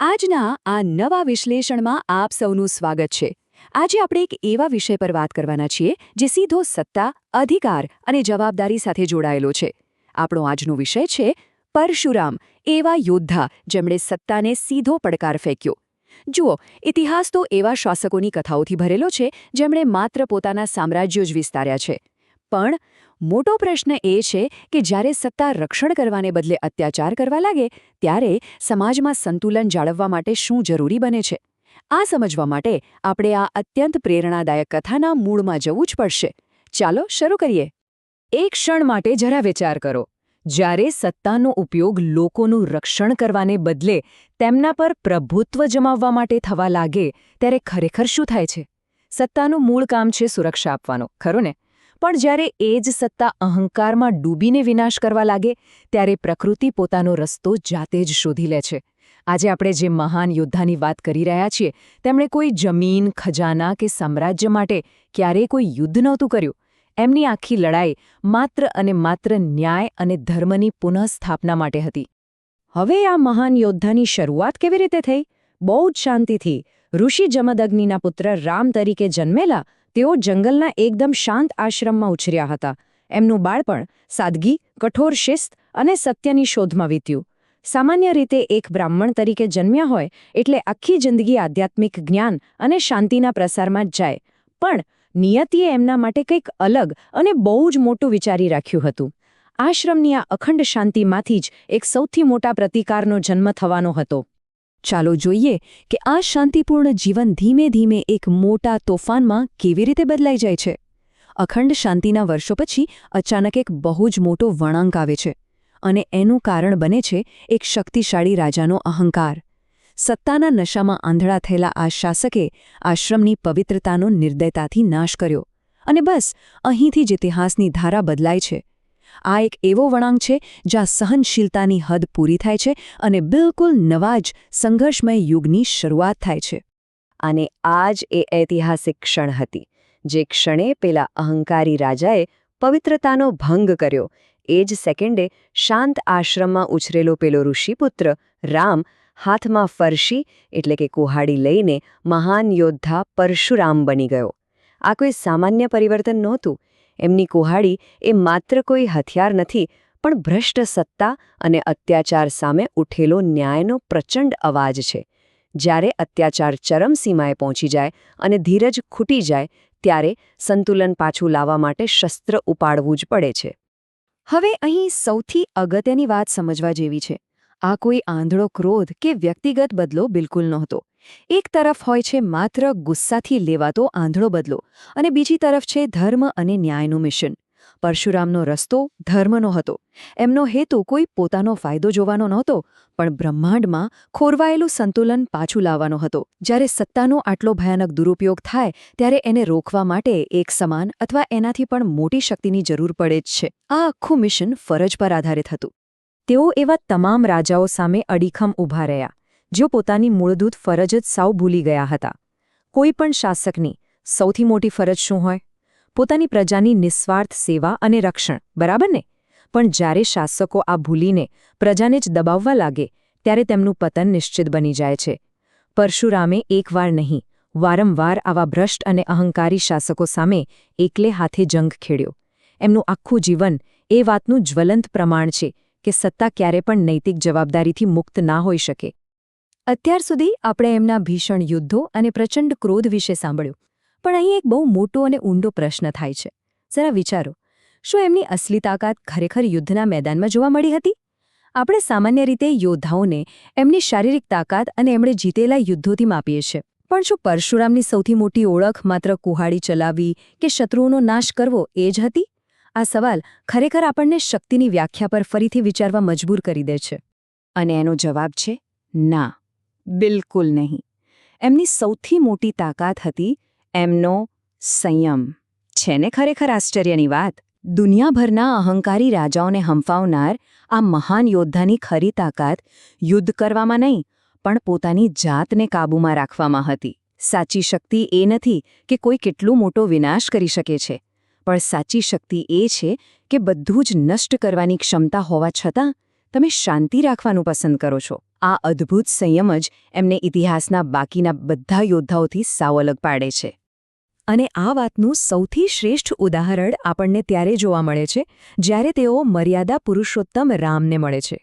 આજના આ નવા વિશ્લેષણમાં આપ સૌનું સ્વાગત છે. આજે આપણે એક એવા વિષય પર વાત કરવાના છીએ જે સીધો સત્તા, અધિકાર અને જવાબદારી સાથે જોડાયેલો છે. આપણો આજનો વિષય છે પરશુરામ, એવા યોદ્ધા જેમણે સત્તાને સીધો પડકાર ફેંક્યો. જુઓ, ઇતિહાસ તો એવા શાસકોની કથાઓથી ભરેલો છે જેમણે માત્ર પોતાના સામ્રાજ્યો જ વિસ્તાર્યા છે. પણ મોટો પ્રશ્ન એ છે કે જ્યારે સત્તા રક્ષણ કરવાને બદલે અત્યાચાર કરવા લાગે ત્યારે સમાજમાં સંતુલન જાળવવા માટે શું જરૂરી બને છે. આ સમજવા માટે આપણે આ અત્યંત પ્રેરણાદાયક કથાના મૂળમાં જવું જ પડશે. ચાલો શરૂ કરીએ. એક ક્ષણ માટે જરા વિચાર કરો. જ્યારે સત્તાનો ઉપયોગ લોકોનું રક્ષણ કરવાને બદલે તેમના પર પ્રભુત્વ જમાવવા માટે થવા લાગે ત્યારે ખરેખર શું થાય છે? સત્તાનું મૂળ કામ છે સુરક્ષા આપવાનો, ખરું ને? પણ જ્યારે એ જ સત્તા અહંકારમાં ડૂબીને વિનાશ કરવા લાગે ત્યારે પ્રકૃતિ પોતાનો રસ્તો જાતે જ શોધી લે છે. આજે આપણે જે મહાન યોદ્ધાની વાત કરી રહ્યા છીએ તેમણે કોઈ જમીન, ખજાના કે સામ્રાજ્ય માટે ક્યારેય કોઈ યુદ્ધ નહોતું કર્યું. એમની આખી લડાઈ માત્ર અને માત્ર ન્યાય અને ધર્મની પુનઃસ્થાપના માટે હતી. હવે આ મહાન યોદ્ધાની શરૂઆત કેવી રીતે થઈ? બહુ જ શાંતિથી. ઋષિ જમદગ્નિના પુત્ર રામ તરીકે જન્મેલા તેઓ જંગલના એકદમ શાંત આશ્રમમાં ઉછર્યા હતા. એમનું બાળપણ સાદગી, કઠોર શિસ્ત અને સત્યની શોધમાં વીત્યું. સામાન્ય રીતે એક બ્રાહ્મણ તરીકે જન્મ્યા હોય એટલે આખી જિંદગી આધ્યાત્મિક જ્ઞાન અને શાંતિના પ્રસારમાં જ જાય. પણ નિયતિએ એમના માટે કંઈક અલગ અને બહુ જ મોટું વિચારી રાખ્યું હતું. આશ્રમની આ અખંડ શાંતિમાંથી જ એક સૌથી મોટા પ્રતિકારનો જન્મ થવાનો હતો. ચાલો જોઈએ કે આ શાંતિપૂર્ણ જીવન ધીમે ધીમે એક મોટા તોફાનમાં કેવી રીતે બદલાઈ જાય છે. અખંડ શાંતિના વર્ષો પછી અચાનક એક બહુ જ મોટો વળાંક આવે છે. અને એનું કારણ બને છે એક શક્તિશાળી રાજાનો અહંકાર. સત્તાના નશામાં આંધળા થયેલા આ શાસકે આશ્રમની પવિત્રતાનો નિર્દયતાથી નાશ કર્યો. અને બસ અહીંથી જ ઇતિહાસની ધારા બદલાય છે. આ એક એવો વળાંક છે જ્યાં સહનશીલતાની હદ પૂરી થાય છે અને બિલકુલ નવા જ સંઘર્ષમય યુગની શરૂઆત થાય છે. અને આ જ એ ઐતિહાસિક ક્ષણ હતી જે ક્ષણે પેલા અહંકારી રાજાએ પવિત્રતાનો ભંગ કર્યો. એ જ સેકન્ડે શાંત આશ્રમમાં ઉછરેલો પેલો ઋષિપુત્ર રામ હાથમાં ફરશી એટલે કે કુહાડી લઈને મહાન યોદ્ધા પરશુરામ બની ગયો. આ કોઈ સામાન્ય પરિવર્તન નહોતું. એમની કુહાડી એ માત્ર કોઈ હથિયાર નથી, પણ ભ્રષ્ટ સત્તા અને અત્યાચાર સામે ઉઠેલો ન્યાયનો પ્રચંડ અવાજ છે. જ્યારે અત્યાચાર ચરમસીમાએ પહોંચી જાય અને ધીરજ ખૂટી જાય ત્યારે સંતુલન પાછું લાવવા માટે શસ્ત્ર ઉપાડવું જ પડે છે. હવે અહીં સૌથી અગત્યની વાત સમજવા જેવી છે. આ કોઈ આંધળો ક્રોધ કે વ્યક્તિગત બદલો બિલકુલ નહોતો. એક તરફ હોય છે માત્ર ગુસ્સાથી લેવાતો આંધળો બદલો અને બીજી તરફ છે ધર્મ અને ન્યાયનું મિશન. પરશુરામનો રસ્તો ધર્મનો હતો. એમનો હેતુ કોઈ પોતાનો ફાયદો જોવાનો નહોતો, પણ બ્રહ્માંડમાં ખોરવાયેલું સંતુલન પાછું લાવવાનો હતો. જ્યારે સત્તાનો આટલો ભયાનક દુરુપયોગ થાય ત્યારે એને રોકવા માટે એક સમાન અથવા એનાથી પણ મોટી શક્તિની જરૂર પડે જ છે. આ આખું મિશન ફરજ પર આધારિત હતું. તેઓ એવા તમામ રાજાઓ સામે અડીખમ ઊભા રહ્યા જેઓ પોતાની મૂળભૂત ફરજ જ સાવ ભૂલી ગયા હતા. કોઈ પણ શાસકની સૌથી મોટી ફરજ શું હોય? પોતાની પ્રજાની નિસ્વાર્થ સેવા અને રક્ષણ, બરાબર ને? પણ જ્યારે શાસકો આ ભૂલીને પ્રજાને જ દબાવવા લાગે ત્યારે તેમનું પતન નિશ્ચિત બની જાય છે. પરશુરામે એકવાર નહીં, વારંવાર આવા ભ્રષ્ટ અને અહંકારી શાસકો સામે એકલે હાથે જંગ ખેડ્યો. એમનું આખું જીવન એ વાતનું જ્વલંત પ્રમાણ છે કે સત્તા ક્યારે પણ નૈતિક જવાબદારીથી મુક્ત ના હોઈ શકે. અત્યાર સુધી આપણે એમના ભીષણ યુદ્ધો અને પ્રચંડ ક્રોધ વિશે સાંભળ્યું. પણ અહીં એક બહુ મોટો અને ઊંડો પ્રશ્ન થાય છે. જરા વિચારો, શું એમની અસલી તાકાત ખરેખર યુદ્ધના મેદાનમાં જોવા મળી હતી? આપણે સામાન્ય રીતે યોદ્ધાઓને એમની શારીરિક તાકાત અને એમણે જીતેલા યુદ્ધોથી માપીએ છીએ. પણ શું પરશુરામની સૌથી મોટી ઓળખ માત્ર કુહાડી ચલાવવી કે શત્રુઓનો નાશ કરવો એ જ હતી? આ સવાલ ખરેખર આપણને શક્તિની વ્યાખ્યા પર ફરીથી વિચારવા મજબૂર કરી દે છે. અને એનો જવાબ છે ના, બિલકુલ નહીં. એમની સૌથી મોટી તાકાત હતી એમનો સંયમ. છે ને ખરેખર આશ્ચર્યની વાત? દુનિયાભરના અહંકારી રાજાઓને હંફાવનાર આ મહાન યોદ્ધાની ખરી તાકાત યુદ્ધ કરવામાં નહીં, પણ પોતાની જાતને કાબૂમાં રાખવામાં હતી. સાચી શક્તિ એ નથી કે કોઈ કેટલો મોટો વિનાશ કરી શકે છે, પણ સાચી શક્તિ એ છે કે બધું જ નષ્ટ કરવાની ક્ષમતા હોવા છતાં તમે શાંતિ રાખવાનું પસંદ કરો છો. આ અદ્ભુત સંયમ જ એમને ઇતિહાસના બાકીના બધા યોદ્ધાઓથી સાવ અલગ પાડે છે. અને આ વાતનું સૌથી શ્રેષ્ઠ ઉદાહરણ આપણને ત્યારે જોવા મળે છે જ્યારે તેઓ મર્યાદા પુરુષોત્તમ રામને મળે છે.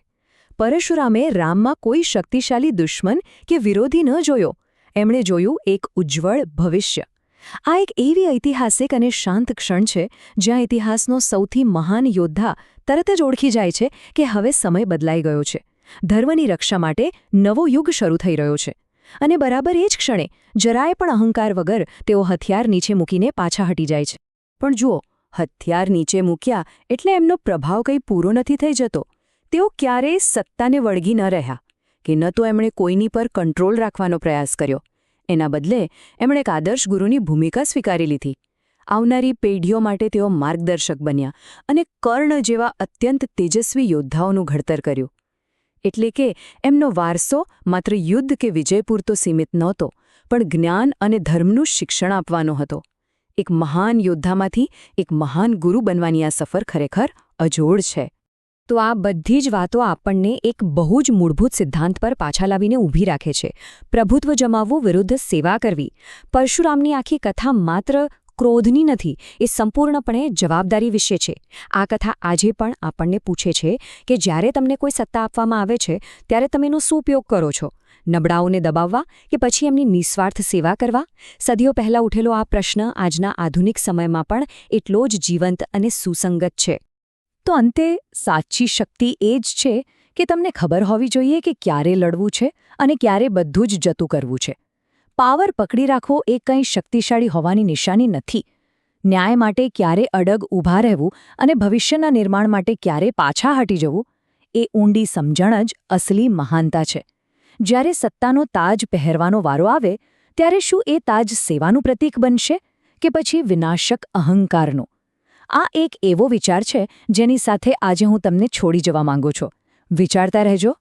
પરશુરામે રામમાં કોઈ શક્તિશાળી દુશ્મન કે વિરોધી ન જોયો, એમણે જોયું એક ઉજ્જવળ ભવિષ્ય. આ એક એવી ઐતિહાસિક અને શાંત ક્ષણ છે જ્યાં ઇતિહાસનો સૌથી મહાન યોદ્ધા તરત જ ઓળખી જાય છે કે હવે સમય બદલાઈ ગયો છે. ધર્મની રક્ષા માટે નવો યુગ શરૂ થઈ રહ્યો છે. અને બરાબર એ જ ક્ષણે જરાય પણ અહંકાર વગર તેઓ હથિયાર નીચે મૂકીને પાછા હટી જાય છે. પણ જુઓ, હથિયાર નીચે મૂક્યા એટલે એમનો પ્રભાવ કંઈ પૂરો નથી થઈ જતો. તેઓ ક્યારેય સત્તાને વળગી ન રહ્યા કે ન તો એમણે કોઈની પર કંટ્રોલ રાખવાનો પ્રયાસ કર્યો. એના બદલે એમણે એક આદર્શ ગુરુની ભૂમિકા સ્વીકારી લીધી. આવનારી પેઢીઓ માટે તેઓ માર્ગદર્શક બન્યા અને કર્ણ જેવા અત્યંત તેજસ્વી યોદ્ધાઓનું ઘડતર કર્યું. એટલે કે એમનો વારસો માત્ર યુદ્ધ કે વિજય પૂરતો સીમિત નહોતો, પણ જ્ઞાન અને ધર્મનું શિક્ષણ આપવાનો હતો. એક મહાન યોદ્ધામાંથી એક મહાન ગુરુ બનવાની આ સફર ખરેખર અજોડ છે. તો આ બધી જ વાતો આપણને એક બહુ જ મૂળભૂત સિદ્ધાંત પર પાછા લાવીને ઊભી રાખે છે. પ્રભુત્વ જમાવવું વિરુદ્ધ સેવા કરવી. પરશુરામની આખી કથા માત્ર ક્રોધની નથી, એ સંપૂર્ણપણે જવાબદારી વિશે છે. આ કથા આજે પણ આપણને પૂછે છે કે જ્યારે તમને કોઈ સત્તા આપવામાં આવે છે ત્યારે તમે એનો શું ઉપયોગ કરો છો? નબળાઓને દબાવવા કે પછી એમની નિસ્વાર્થ સેવા કરવા? સદીઓ પહેલાં ઉઠેલો આ પ્રશ્ન આજના આધુનિક સમયમાં પણ એટલો જ જીવંત અને સુસંગત છે. તો અંતે સાચી શક્તિ એ જ છે કે તમને ખબર હોવી જોઈએ કે ક્યારે લડવું છે અને ક્યારે બધું જ જતું કરવું છે. પાવર પકડી રાખવો એ કંઈ શક્તિશાળી હોવાની નિશાની નથી. ન્યાય માટે ક્યારે અડગ ઊભા રહેવું અને ભવિષ્યના નિર્માણ માટે ક્યારે પાછા હટી જવું, એ ઊંડી સમજણ જ અસલી મહાનતા છે. જ્યારે સત્તાનો તાજ પહેરવાનો વારો આવે ત્યારે શું એ તાજ સેવાનું પ્રતીક બનશે કે પછી વિનાશક અહંકારનો? આ એક એવો વિચાર છે જેની સાથે આજે હું તમને છોડી જવા માંગુ છું. વિચારતા રહેજો.